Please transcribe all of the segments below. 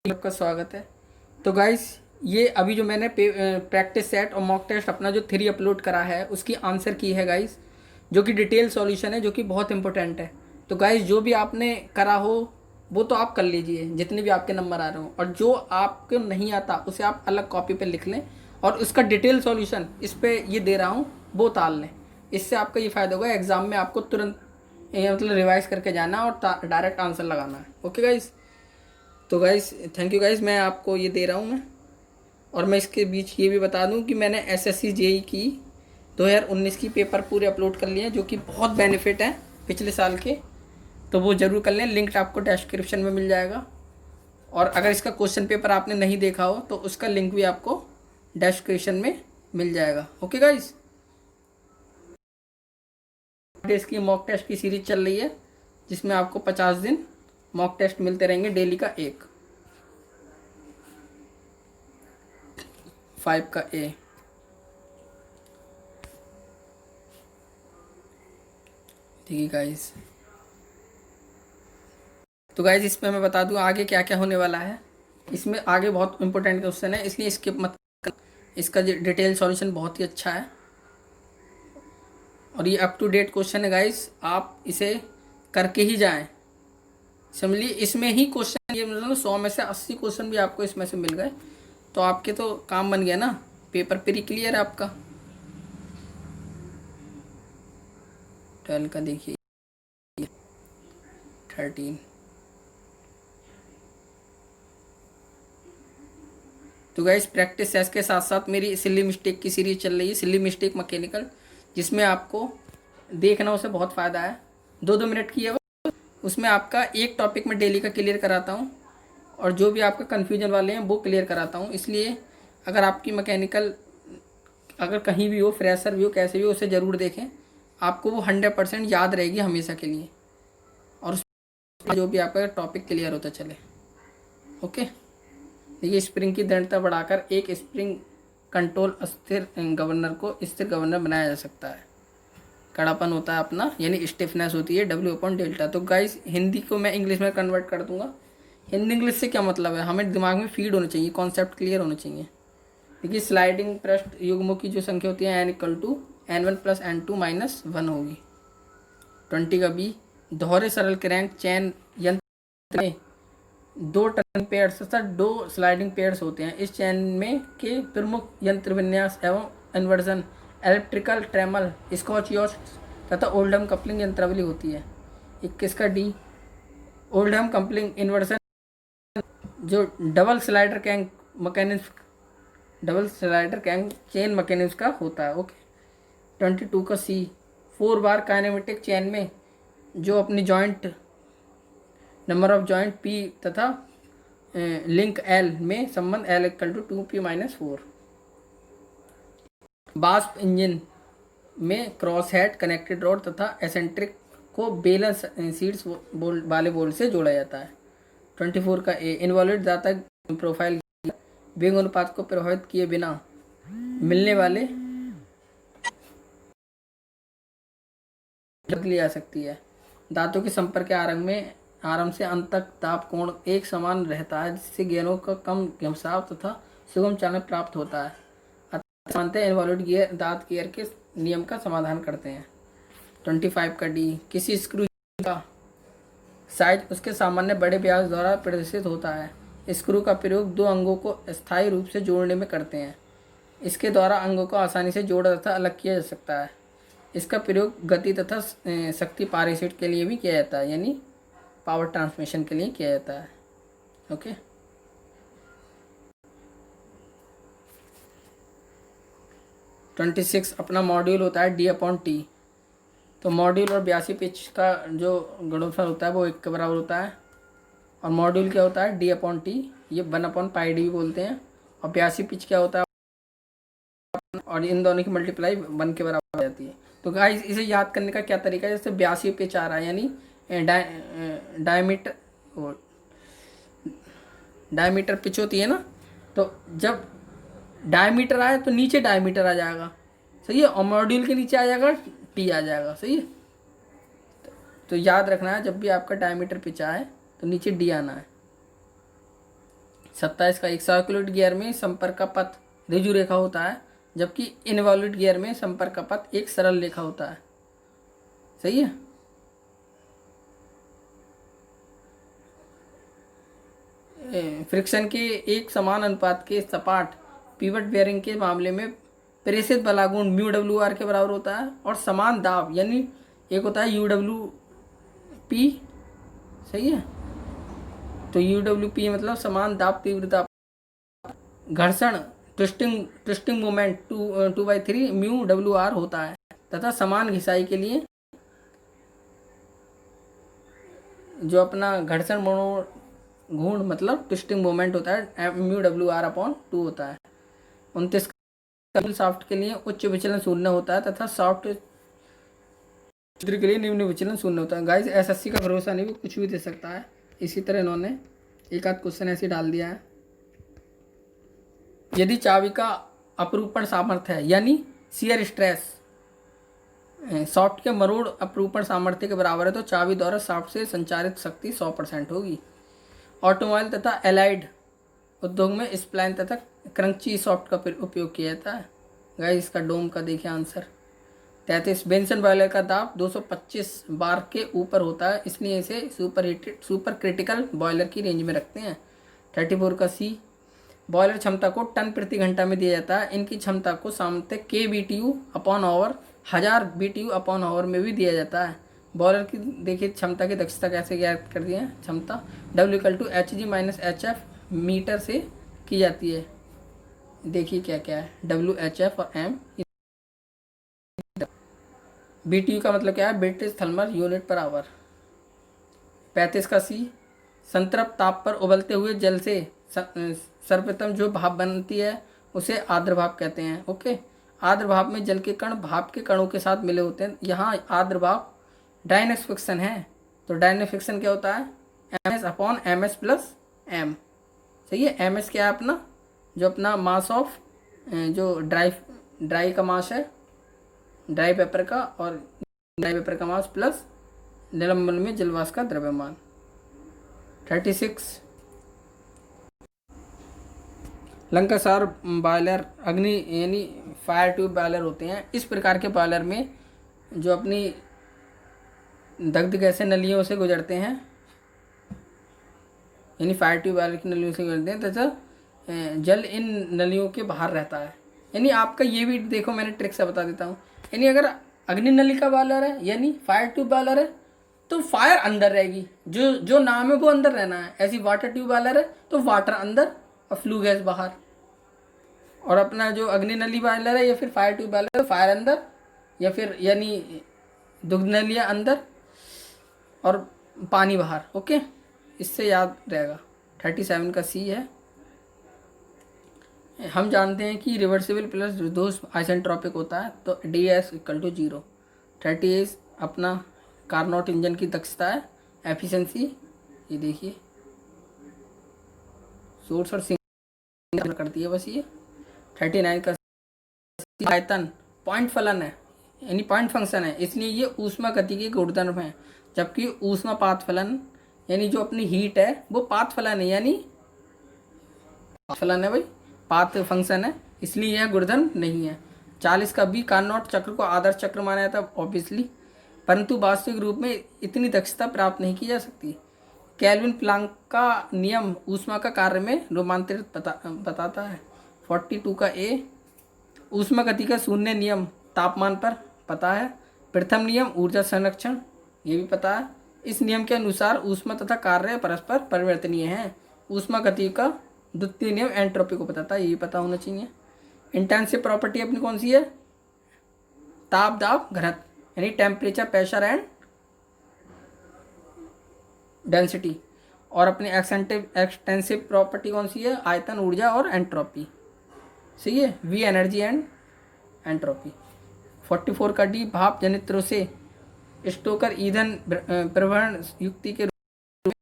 आपका स्वागत है। तो गाइस, ये अभी जो मैंने प्रैक्टिस सेट और मॉक टेस्ट अपना जो 3 अपलोड करा है उसकी आंसर की है गाइस, जो कि डिटेल सॉल्यूशन है, जो कि बहुत इंपॉर्टेंट है। तो गाइस, जो भी आपने करा हो वो तो आप कर लीजिए, जितने भी आपके नंबर आ रहे हो, और जो आपको नहीं आता उसे आप अलग कॉपी पे लिख लें और उसका डिटेल सॉल्यूशन इस पे ये दे रहा हूँ वो ताल लें। इससे आपका ये फ़ायदा होगा, एग्ज़ाम में आपको तुरंत मतलब रिवाइज करके जाना और डायरेक्ट आंसर लगाना है। ओके गाइस, तो गाइस थैंक यू गाइस, मैं आपको ये दे रहा हूँ मैं। और मैं इसके बीच ये भी बता दूँ कि मैंने एसएससी जेई की 2019 की पेपर पूरे अपलोड कर लिए हैं, जो कि बहुत बेनिफिट हैं पिछले साल के। तो वो ज़रूर कर लें, लिंक आपको डिस्क्रिप्शन में मिल जाएगा। और अगर इसका क्वेश्चन पेपर आपने नहीं देखा हो तो उसका लिंक भी आपको डिस्क्रिप्शन में मिल जाएगा। ओके गाइस, इसकी मॉक टेस्ट की सीरीज चल रही है, जिसमें आपको 50 दिन मॉक टेस्ट मिलते रहेंगे, डेली का एक। 5 का ए। ठीक है गाइस, तो गाइस इसमें मैं बता दूं आगे क्या क्या होने वाला है। इसमें आगे बहुत इंपॉर्टेंट क्वेश्चन है, इसलिए स्किप मत कर। इसका डिटेल सॉल्यूशन बहुत ही अच्छा है और ये अप टू डेट क्वेश्चन है गाइस, आप इसे करके ही जाएं। समझिए, इसमें ही क्वेश्चन, ये मतलब 100 में से 80 क्वेश्चन भी आपको इसमें से मिल गए तो आपके तो काम बन गया ना, पेपर प्री क्लियर है आपका। 12 का देखिए, 13। तो गाइस, प्रैक्टिस सेस के साथ साथ मेरी सिली मिस्टेक की सीरीज चल रही है, सिली मिस्टेक मैकेनिकल, जिसमें आपको देखना उसे बहुत फ़ायदा है। 2-2 मिनट की है वो। उसमें आपका एक टॉपिक में डेली का क्लियर कराता हूँ और जो भी आपका कन्फ्यूजन वाले हैं वो क्लियर कराता हूँ। इसलिए अगर आपकी मैकेनिकल अगर कहीं भी हो, फ्रेशर भी हो, कैसे भी हो, उसे ज़रूर देखें। आपको वो 100% याद रहेगी हमेशा के लिए, और उसमें जो भी आपका टॉपिक क्लियर होता चले। ओके, देखिए, स्प्रिंग की दृढ़ता बढ़ाकर एक स्प्रिंग कंट्रोल अस्थिर गवर्नर को स्थिर गवर्नर बनाया जा सकता है। कड़ापन होता है अपना, यानी स्टिफनेस होती है W/डेल्टा। तो गाइस, हिंदी को मैं इंग्लिश में कन्वर्ट कर दूंगा। हिंदी इंग्लिश से क्या मतलब है, हमें दिमाग में फीड होना चाहिए, कॉन्सेप्ट क्लियर होना चाहिए। देखिए, स्लाइडिंग पृष्ठ युग्मों की जो संख्या होती है n=n1 + n2 - 1 होगी। 20 का बी, दोहरे सरल क्रैंक चैन यंत्र में 2 टर्निंग पेयर्स तथा 2 स्लाइडिंग पेयर्स होते हैं। इस चैन में के प्रमुख यंत्र विन्यास एवं इन्वर्जन इलेक्ट्रिकल ट्रेमल, स्कॉच योस्ट तथा ओल्डहम कपलिंग यंत्रावली होती है। 21 का डी, ओल्डहम कपलिंग इन्वर्जन जो डबल स्लाइडर कैंक चेन मैकेनिज्म का होता है। ओके। 22 का सी, 4 बार काइनेमेटिक चैन में जो अपनी joint number of joint P तथा लिंक एल में संबंध L=2p - 4। वास्प इंजन में क्रॉस हेड कनेक्टेड रॉड तथा एसेंट्रिक को बैलेंस सीड्स वाले बोल्ट से जोड़ा जाता है। 24 का ए, इन्वॉल्व दाता प्रोफाइल वेग अनुपात को प्रभावित किए बिना मिलने वाले ली जा सकती है। दांतों के संपर्क के आरंभ से अंत तक ताप कोण एक समान रहता है, जिससे गेंदों का कम घिसाव तथा सुगम चालन प्राप्त होता है। अतः सामान्यतः इन्वॉल्व गियर दांत गियर के नियम का समाधान करते हैं। 25 का डी, किसी स्क्रू का साइज उसके सामान्य बड़े व्यास द्वारा प्रदर्शित होता है। स्क्रू का प्रयोग 2 अंगों को स्थायी रूप से जोड़ने में करते हैं। इसके द्वारा अंगों को आसानी से जोड़ा तथा अलग किया जा सकता है। इसका प्रयोग गति तथा शक्ति पारिसिट के लिए भी किया जाता है, यानी पावर ट्रांसमिशन के लिए किया जाता है। ओके। ट्वेंटी 26 अपना मॉड्यूल होता है D/T। तो मॉड्यूल और 82 पिच का जो गुणनफल होता है वो 1 के बराबर होता है। और मॉड्यूल क्या होता है D/T, ये 1/πd भी बोलते हैं। और 82 पिच क्या होता है, और इन दोनों की मल्टीप्लाई 1 के बराबर हो जाती है। तो गाइस, इसे याद करने का क्या तरीका है, जैसे 82 पिच आ रहा है, यानी डायमीटर पिच होती है ना, तो जब डायमीटर आए तो नीचे डायमीटर आ जाएगा, सही है, और मॉड्यूल के नीचे आ जाएगा टी आ जाएगा, सही है। तो याद रखना है, जब भी आपका डायमीटर पिच आए तो नीचे डी आना है। 27 का, एक सर्कुलेट गियर में संपर्क का पथ ऋजु रेखा होता है, जबकि इनवॉल्यूट गियर में संपर्क का पथ एक सरल रेखा होता है। सही है। फ्रिक्शन के एक समान अनुपात के सपाट पिवट बेयरिंग के मामले में प्रेषित बलागुण म्यू डब्ल्यू आर के बराबर होता है, और समान दाब यानी एक होता है यू डब्ल्यू पी। सही है। तो यू डब्ल्यू पी मतलब समान दाब तीव्रता घर्षण twisting moment 2/3 mu W R होता है, तथा समान घिसाई के लिए जो अपना घर्षण गुण मतलब ट्विस्टिंग मोमेंट होता है म्यू डब्ल्यू आर अपॉन 2 होता है। 29 सॉफ्ट के लिए उच्च विचलन शून्य होता है, तथा सॉफ्ट के लिए निम्न विचलन शून्य होता है। गाइस एसएससी का भरोसा नहीं, वो कुछ भी दे सकता है। इसी तरह इन्होंने एक आध क्वेश्चन ऐसे डाल दिया है। यदि चाबी का अपरूपण सामर्थ्य है यानी शियर स्ट्रेस सॉफ्ट के मरोड़ अपरूपण सामर्थ्य के बराबर है, तो चाबी द्वारा सॉफ्ट से संचारित शक्ति 100% होगी। ऑटोमोबाइल तथा एलाइड उद्योग में स्प्लाइन तथा क्रंची सॉफ्ट का उपयोग किया जाता है। गाइस इसका डोम का देखिए आंसर। 33 बेंसन बॉयलर का दाब 225 बार के ऊपर होता है, इसलिए इसे सुपर क्रिटिकल बॉयलर की रेंज में रखते हैं। 34 का सी बॉयलर क्षमता को टन प्रति घंटा में दिया जाता है। इनकी क्षमता को सामान्यतः के BTU upon hour 1000 BTU upon hour में भी दिया जाता है। बॉयलर की देखिए क्षमता की दक्षता कैसे ज्ञात कर दिए हैं। क्षमता W = HG - HF मीटर से की जाती है। देखिए क्या क्या है, W, HF और M। BTU का मतलब क्या है, British thermal unit per hour. 35 का सी संतृप्त ताप पर उबलते हुए जल से सर्वप्रथम जो भाप बनती है उसे आर्द्र भाप कहते हैं। ओके, आर्द्र भाप में जल के कण भाप के कणों के साथ मिले होते हैं। यहाँ आर्द्र भाप डायनेमिक फ्रिक्शन है, तो डायनेमिक फ्रिक्शन क्या होता है, MS upon MS plus M। सही है। MS क्या है अपना, जो अपना मास ऑफ जो ड्राई का मास है ड्राई पेपर का, और ड्राई पेपर का मास प्लस निलंबन में जलवाष्प का द्रव्यमान। 36 लंकासार बॉयलर अग्नि यानी फायर ट्यूब बॉयलर होते हैं। इस प्रकार के बॉयलर में जो अपनी दग्ध गैसें नलियों से गुजरते हैं, यानी फायर ट्यूब बॉयलर की नलियों से गुजरते हैं, तथा जल इन नलियों के बाहर रहता है। यानी आपका ये भी देखो, मैंने ट्रिक से बता देता हूँ। यानी अगर अग्नि नली का बॉयलर है यानी फायर ट्यूब बॉयलर है, तो फायर अंदर रहेगी, जो नाम है वो अंदर रहना है। ऐसी वाटर ट्यूब बॉयलर है तो वाटर अंदर और फ्लू गैस बाहर। और अपना जो अग्नि नली बॉयलर है या फिर फायर ट्यूब बॉयलर है, फायर अंदर या फिर यानी दुग्ध नलियाँ अंदर और पानी बाहर। ओके, इससे याद रहेगा। 37 का सी है। हम जानते हैं कि रिवर्सिबल प्लस दोष आइसेंट्रोपिक होता है, तो DS = 0। 38 अपना कार्नोट इंजन की दक्षता है, एफिशिएंसी। ये देखिए सोर्स और सिंगल करती है बस ये। 39 का आयतन पॉइंट फलन है यानी पॉइंट फंक्शन है, इसलिए ये ऊष्मा गति के गुणधर्म है। जबकि ऊष्मा पात फलन यानी जो अपनी हीट है वो पात फलन है, यानी फलन है भाई, पात फंक्शन है, इसलिए यह गुणधर्म नहीं है। 40 का बी कार्नोट चक्र को आदर्श चक्र माना जाता है ऑब्वियसली, परंतु वास्तविक रूप में इतनी दक्षता प्राप्त नहीं की जा सकती। केल्विन प्लांक का नियम ऊष्मा का कार्य में रूपांतरित बताता है। 42 का ए ऊष्मा गति का शून्य नियम तापमान पर पता है। प्रथम नियम ऊर्जा संरक्षण, ये भी पता है। इस नियम के अनुसार ऊष्मा तथा कार्य परस्पर परिवर्तनीय हैं। ऊष्मा गति का द्वितीय नियम एंट्रोपी को बताता है, ये भी पता होना चाहिए। इंटेंसिव प्रॉपर्टी अपनी कौन सी है, ताप दाब घनत्व यानी टेम्परेचर प्रेशर एंड डेंसिटी। और अपनी एक्सटेंसिव प्रॉपर्टी कौन सी है, आयतन ऊर्जा और एंट्रोपी। सही है, वी एनर्जी एंड एंट्रोपी। 44 का डी भाप जनित्रों से स्टोकर ईंधन परिवहन युक्ति के रूप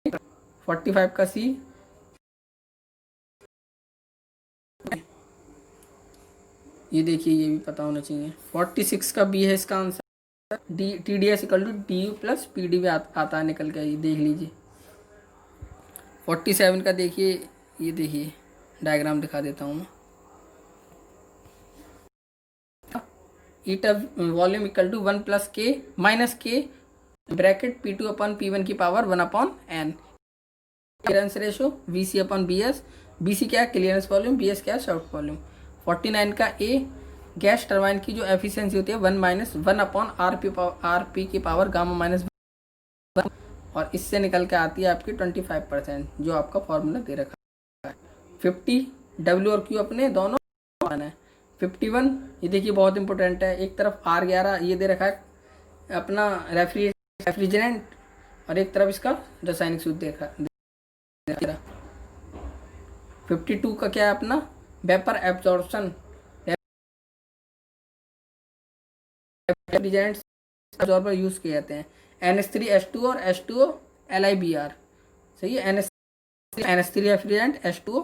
में। 45 का सी ये देखिए, ये भी पता होना चाहिए। 46 का बी है इसका आंसर। TDS = DU + PD भी आता है निकल के, ये देख लीजिए। 47 का देखिए ये देखिए डायग्राम दिखा देता हूँ मैं। ईट वॉल्यूम इक्वल टू 1 प्लस के माइनस के ब्रैकेट P2 अपॉन P1 की power 1 upon n। Clearance ratio VC upon BS। BC क्या है? Clearance volume. BS क्या है? Short volume. 49 का A गैस टरबाइन की जो एफिशिएंसी होती है 1 माइनस 1 अपॉन RP की पावर गामा माइनस, और इससे निकल के आती है आपकी 25%, जो आपका फॉर्मूला दे रखा है। 50 W और Q अपने दोनों मान है। 51 ये देखिए बहुत इंपॉर्टेंट है, एक तरफ R11 ये दे रखा है अपना रेफ्रिजरेंट, और एक तरफ इसका रासायनिक सूत्र देखा। 52 का क्या है अपना? Vapour absorption, refrigerant absorber use किए जाते हैं। NH3H2 और H2O LiBr, सही है। NH3 रेफ्रिजरेंट, H2O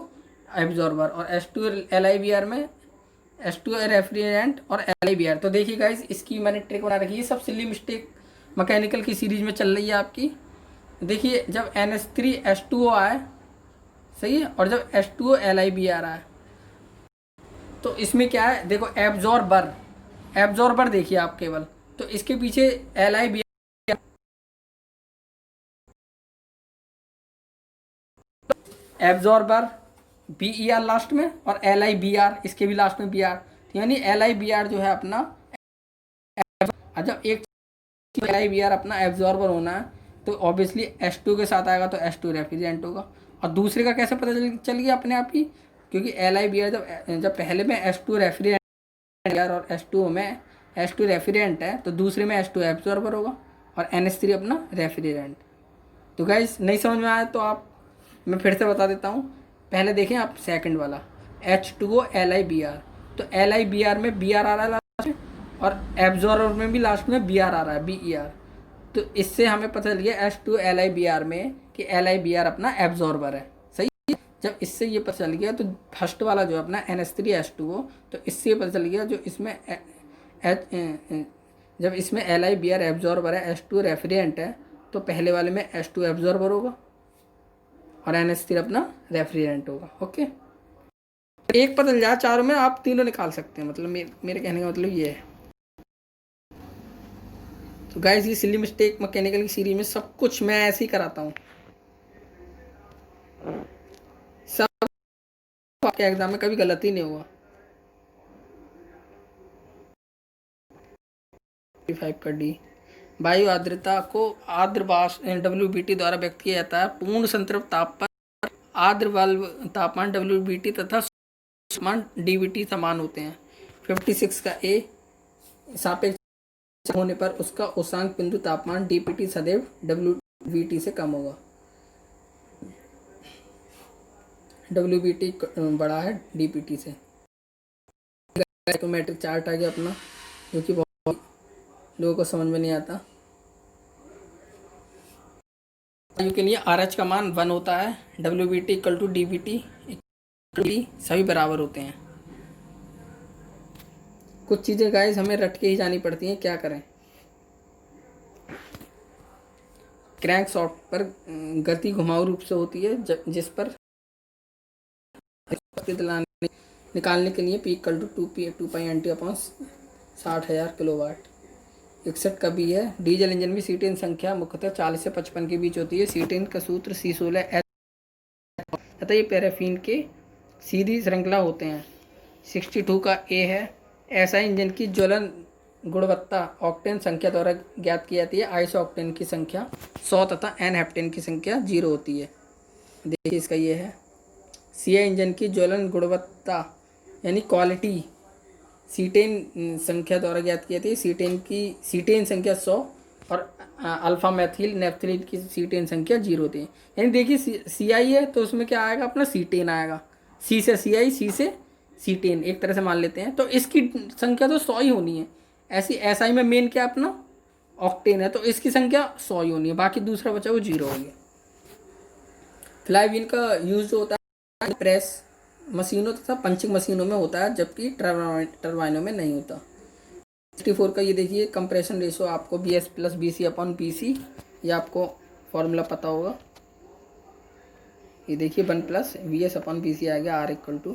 एब्जॉर्बर, और H2 LiBr में H2 रेफ्रिजरेंट और LiBr। तो देखिए गाइस, इसकी मैंने ट्रिक बना रखी है, सब सिली मिस्टेक मैकेनिकल की सीरीज में चल रही है आपकी। देखिए जब NH3H2O आए, सही है, और जब H2O LiBr आए, तो इसमें क्या है देखो, एब्जॉर्बर देखिए आप केवल, तो इसके पीछे LiBr एब्जॉर्बर BER लास्ट में, और LiBr इसके भी लास्ट में BR, यानी LiBr जो है अपना, जब एक LiBr अपना एब्जॉर्बर होना है तो ऑब्वियसली H2 के साथ आएगा, तो H2 रेफ्रिजरेंट होगा। और दूसरे का कैसे पता चल गया अपने आप ही? क्योंकि LiBr जब पहले में H2 रेफ्रिजरेंट और H2O में H2 रेफ्रिजरेंट है, तो दूसरे में H2 एब्जॉर्बर होगा, और NH3 अपना रेफ्रिजरेंट। तो गाइस नहीं समझ में आया तो मैं फिर से बता देता हूँ। पहले देखें आप सेकंड वाला H2O LiBr, तो LiBr में Br आ रहा है लास्ट में, और एब्जॉर्बर में भी लास्ट में Br आ रहा है, BER। तो इससे हमें पता चल गया H2 LiBr में कि LiBr अपना एब्जॉर्बर है, सही है। जब इससे ये पता चल गया तो फर्स्ट वाला जो अपना NH3H2O, तो इससे पता चल गया जो इसमें जब इसमें LiBr एब्जॉर्बर है, H2 रेफ्रिजरेंट है, तो पहले वाले में H2 एब्जॉर्बर होगा और NH3 अपना रेफ्रिजरेंट होगा। ओके, एक पता चल जाए चारों में, आप तीनों निकाल सकते हैं, मतलब मेरे कहने का मतलब ये है। तो गाइस ये सिली मिस्टेक मैकेनिकल की सीरीज में सब कुछ मैं ऐसे ही कराता हूँ, सब आपके एग्जाम में कभी गलती नहीं होगा। 5 का D, वायु आर्द्रता को आर्द्र वाष्प WBT द्वारा व्यक्त किया जाता है। पूर्ण संतृप्त तापमान आर्द्र वाल्व तापमान WBT तथा तापमान DBT समान होते हैं। 56 का A, सापेक्ष होने पर उसका उष्मांक बिंदु तापमान DPT सदैव WBT से कम होगा। WBT बड़ा है DPT से। मैट्रिक चार्ट आ गया अपना, जो कि बहुत लोगों को समझ में नहीं आता। वायु के लिए RH का मान 1 होता है, WBT इक्वल टू DBT सभी बराबर होते हैं। कुछ चीज़ें गाइस हमें रट के ही जानी पड़ती हैं, क्या करें। क्रैंक शॉफ्ट पर गति घुमाऊ रूप से होती है, जिस पर निकालने के लिए P equal to 2 pi NT upon 60,000 kilowatt. 61 का भी है। डीजल इंजन में सीटेन संख्या मुख्यतः 40 से 55 के बीच होती है। सीटेन का सूत्र C16H तथा ये पैराफिन के सीधी श्रृंखला होते हैं। 62 का A है। ऐसा इंजन की ज्वलन गुणवत्ता ऑक्टेन संख्या द्वारा ज्ञात की जाती है। आइसो ऑक्टेन की संख्या 100 तथा एन हेप्टेन की संख्या 0 होती है। देखिए इसका ये है। CI इंजन की ज्वलन गुणवत्ता यानी क्वालिटी सीटेन संख्या द्वारा ज्ञात की जाती है। सीटेन संख्या 100 और अल्फा मैथिल नेफ्थलीन की सीटेन संख्या 0 होती है। यानी देखिए CI है तो उसमें क्या आएगा अपना सीटेन आएगा। C से CI, C से सीटेन एक तरह से मान लेते हैं। तो इसकी संख्या तो 100 ही होनी है। ऐसी SI में मेन क्या अपना ऑक्टेन है, तो इसकी संख्या 100 ही होनी है, बाकी दूसरा बचा वो 0 हो गया। फ्लाईव्हील का यूज जो होता है प्रेस मशीनों तथा पंचिंग मशीनों में होता है, जबकि टरबाइनों में नहीं होता। 64 का ये देखिए कंप्रेशन रेशो आपको BS plus BC upon BC, ये आपको फॉर्मूला पता होगा। ये देखिए 1+VS/PC आ गया, R=,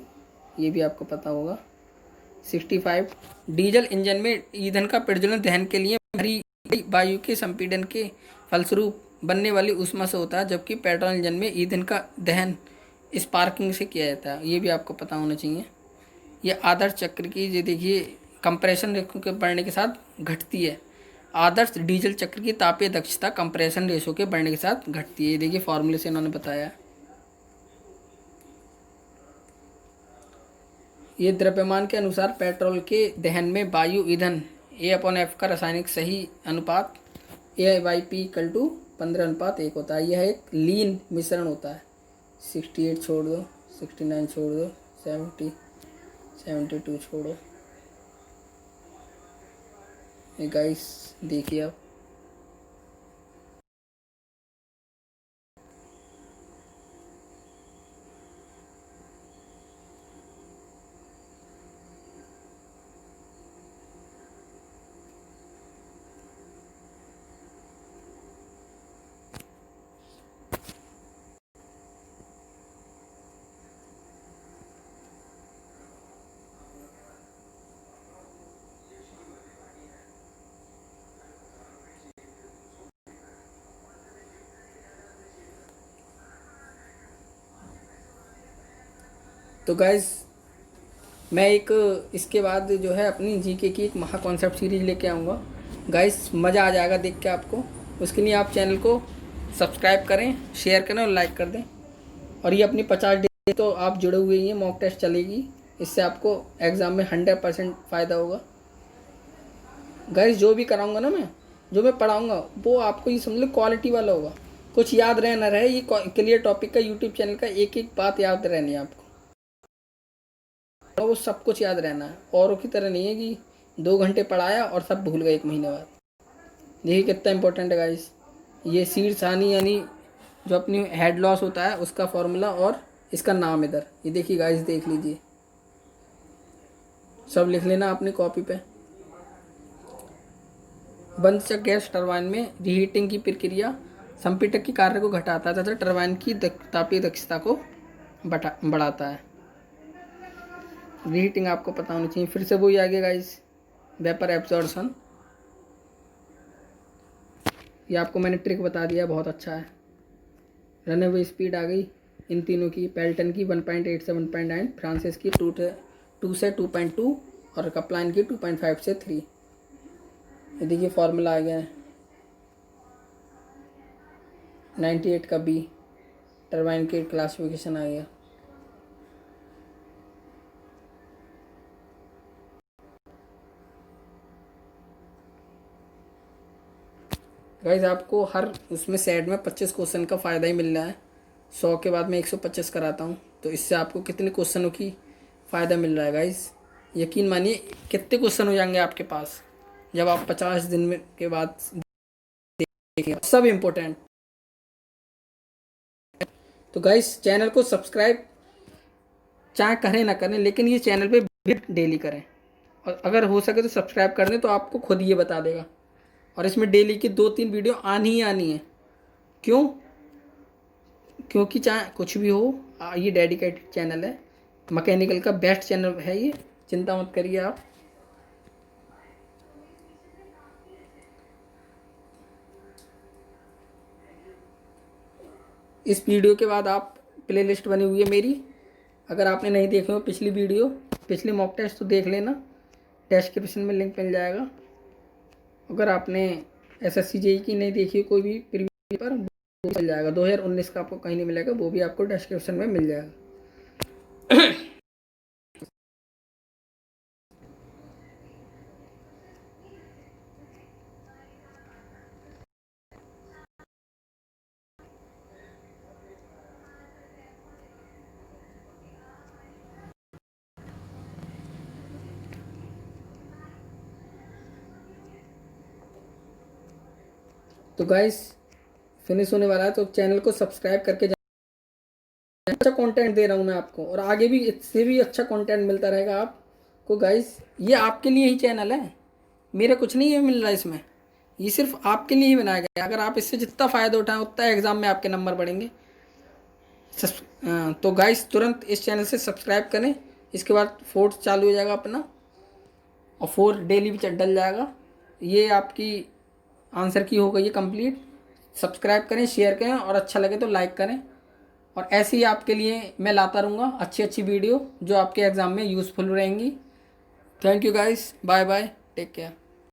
ये भी आपको पता होगा। 65 डीजल इंजन में ईंधन का प्रज्वलन दहन के लिए भरी गई वायु के संपीड़न के फलस्वरूप बनने वाली ऊष्मा से होता है, जबकि पेट्रोल इंजन में ईंधन का दहन स्पार्किंग से किया जाता है। ये भी आपको पता होना चाहिए। ये आदर्श चक्र की, ये देखिए कंप्रेशन रेशो के बढ़ने के साथ घटती है। आदर्श डीजल चक्र की तापीय दक्षता कंप्रेशन रेशो के बढ़ने के साथ घटती है। ये देखिए फॉर्मूले से इन्होंने बताया। ये द्रव्यमान के अनुसार पेट्रोल के दहन में वायु ईंधन A/F का रासायनिक सही अनुपात A/P=15:1 होता है। यह एक लीन मिश्रण होता है। 68 छोड़ दो, 69 छोड़ दो, 72 छोड़ो। ये गाइस देखिए आप। तो गाइस मैं एक इसके बाद जो है अपनी जीके की एक महा कॉन्सेप्ट सीरीज लेके आऊँगा। गाइस मज़ा आ जाएगा देख के आपको। उसके लिए आप चैनल को सब्सक्राइब करें, शेयर करें और लाइक कर दें। और ये अपनी 50 डे तो आप जुड़े हुए ही हैं, मॉक टेस्ट चलेगी। इससे आपको एग्ज़ाम में 100% फ़ायदा होगा। गाइस जो भी कराऊंगा ना मैं, जो मैं पढ़ाऊंगा वो आपको ये समझ लो क्वालिटी वाला होगा। कुछ याद रहे ना रहे, ये क्लियर टॉपिक का यूट्यूब चैनल का एक एक बात याद रहनी है आपको, और वो सब कुछ याद रहना है। औरों की तरह नहीं है कि 2 घंटे पढ़ाया और सब भूल गए 1 महीने बाद। देखिए कितना इंपॉर्टेंट है गाइस। ये शीर्षहानि यानी जो अपनी हेड लॉस होता है उसका फॉर्मूला और इसका नाम इधर ये देखिए गाइस, देख लीजिए, सब लिख लेना अपनी कॉपी पे। बंद चक्र गैस टरबाइन में रीहीटिंग की प्रक्रिया संपीड़क के कार्य को घटाता है तथा टरबाइन की तापीय दक्षता को बढ़ाता है। रीहीटिंग आपको पता होनी चाहिए। फिर से वही आ गया गाइस, वेपर एब्जॉर्प्शन। ये आपको मैंने ट्रिक बता दिया, बहुत अच्छा है। रनअवे स्पीड आ गई इन तीनों की। पेल्टन की 1.8 से 1.9, फ्रांसिस की 2 से 2.2 और कपलाइन की 2.5 से 3। ये देखिए फॉर्मूला आ गया है। 98 का बी टरबाइन के क्लासिफिकेशन आ गया। गाइज आपको हर उसमें सेट में 25 क्वेश्चन का फ़ायदा ही मिल रहा है। 100 के बाद मैं 125 कराता हूँ, तो इससे आपको कितने क्वेश्चनों की फ़ायदा मिल रहा है गाइज। यकीन मानिए कितने क्वेश्चन हो जाएंगे आपके पास जब आप 50 दिन में के बाद देखिए, सब इम्पोर्टेंट। तो गाइज चैनल को सब्सक्राइब चाहे करें ना करें, लेकिन ये चैनल पे विजिट डेली करें। और अगर हो सके तो सब्सक्राइब कर दें, तो आपको खुद ये बता देगा। और इसमें डेली की 2-3 वीडियो आनी ही आनी है। क्यों? क्योंकि चाहे कुछ भी हो, ये डेडिकेटेड चैनल है, मैकेनिकल का बेस्ट चैनल है ये, चिंता मत करिए आप। इस वीडियो के बाद आप प्लेलिस्ट बनी हुई है मेरी, अगर आपने नहीं देखे हो पिछली वीडियो, पिछले मॉक टेस्ट, तो देख लेना, डिस्क्रिप्शन में लिंक मिल जाएगा। अगर आपने SSC JEE की नहीं देखी कोई भी प्रीवियस पेपर, वो मिल जाएगा। 2019 का आपको कहीं नहीं मिलेगा, वो भी आपको डिस्क्रिप्शन में मिल जाएगा। तो गाइस फिनिश होने वाला है, तो चैनल को सब्सक्राइब करके अच्छा कंटेंट दे रहा हूँ मैं आपको, और आगे भी इससे भी अच्छा कंटेंट मिलता रहेगा आपको गाइस। ये आपके लिए ही चैनल है, मेरा कुछ नहीं है मिल रहा है इसमें, ये सिर्फ आपके लिए ही बनाया गया है। अगर आप इससे जितना फ़ायदा उठाएं उतना एग्ज़ाम में आपके नंबर बढ़ेंगे। तो गाइस तुरंत इस चैनल से सब्सक्राइब करें। इसके बाद 4 चालू हो जाएगा अपना, और 4 डेली भी डल जाएगा। ये आपकी आंसर की हो गई है कंप्लीट। सब्सक्राइब करें, शेयर करें, और अच्छा लगे तो लाइक करें। और ऐसे ही आपके लिए मैं लाता रहूँगा अच्छी अच्छी वीडियो जो आपके एग्ज़ाम में यूज़फुल रहेंगी। Thank you guys, bye bye, take care.